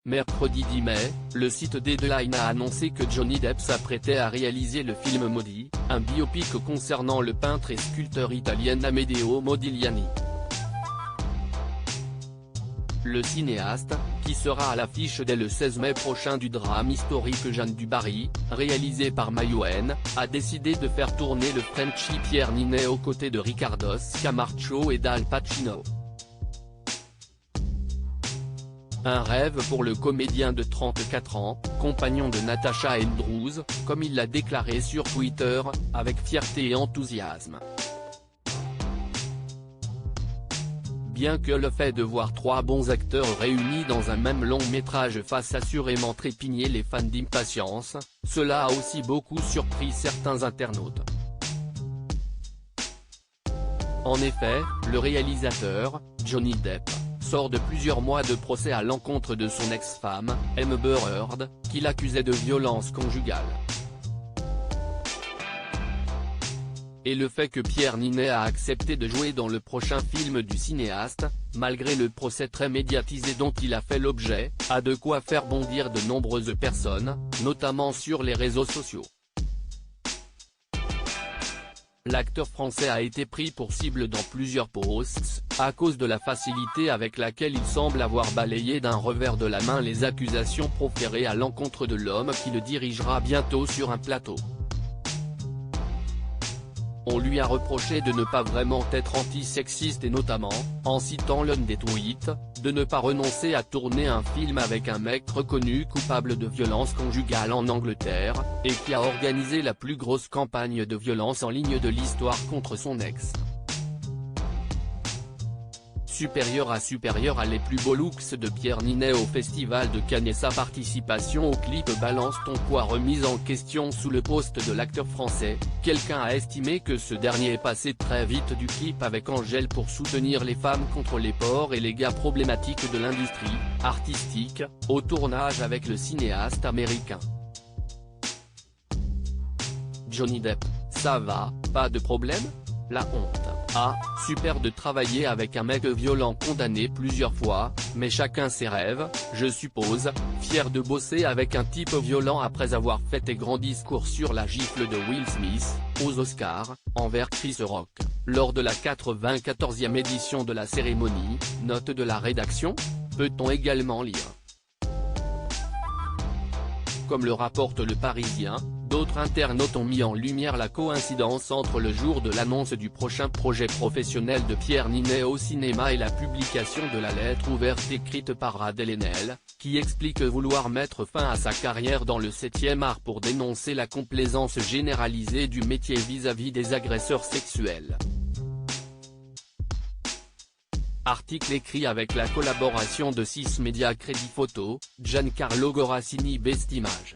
Mercredi 10 mai, le site Deadline a annoncé que Johnny Depp s'apprêtait à réaliser le film Maudit, un biopic concernant le peintre et sculpteur italien Amedeo Modigliani. Le cinéaste, qui sera à l'affiche dès le 16 mai prochain du drame historique Jeanne du Barry, réalisé par Mayouen, a décidé de faire tourner le Frenchie Pierre Ninet aux côtés de Riccardo Scamarcio et d'Al Pacino. Un rêve pour le comédien de 34 ans, compagnon de Natasha Andrews, comme il l'a déclaré sur Twitter, avec fierté et enthousiasme. Bien que le fait de voir trois bons acteurs réunis dans un même long métrage fasse assurément trépigner les fans d'impatience, cela a aussi beaucoup surpris certains internautes. En effet, le réalisateur, Johnny Depp, sort de plusieurs mois de procès à l'encontre de son ex-femme, Amber Heard, qui l'accusait de violence conjugale. Et le fait que Pierre Ninet a accepté de jouer dans le prochain film du cinéaste, malgré le procès très médiatisé dont il a fait l'objet, a de quoi faire bondir de nombreuses personnes, notamment sur les réseaux sociaux. L'acteur français a été pris pour cible dans plusieurs posts, à cause de la facilité avec laquelle il semble avoir balayé d'un revers de la main les accusations proférées à l'encontre de l'homme qui le dirigera bientôt sur un plateau. On lui a reproché de ne pas vraiment être antisexiste et notamment, en citant l'un des tweets, de ne pas renoncer à tourner un film avec un mec reconnu coupable de violence conjugale en Angleterre, et qui a organisé la plus grosse campagne de violence en ligne de l'histoire contre son ex. Supérieur à les plus beaux looks de Pierre Ninet au Festival de Cannes et sa participation au clip Balance ton poids remise en question sous le post de l'acteur français, quelqu'un a estimé que ce dernier est passé très vite du clip avec Angèle pour soutenir les femmes contre les porcs et les gars problématiques de l'industrie artistique, au tournage avec le cinéaste américain. Johnny Depp, ça va, pas de problème? La honte. Ah, super de travailler avec un mec violent condamné plusieurs fois, mais chacun ses rêves, je suppose, fier de bosser avec un type violent après avoir fait des grands discours sur la gifle de Will Smith, aux Oscars, envers Chris Rock, lors de la 94e édition de la cérémonie, note de la rédaction, peut-on également lire. Comme le rapporte Le Parisien, d'autres internautes ont mis en lumière la coïncidence entre le jour de l'annonce du prochain projet professionnel de Pierre Ninet au cinéma et la publication de la lettre ouverte écrite par Adèle Haenel, qui explique vouloir mettre fin à sa carrière dans le 7e art pour dénoncer la complaisance généralisée du métier vis-à-vis des agresseurs sexuels. Article écrit avec la collaboration de 6 médias Crédit Photo, Giancarlo Gorassini Best Image.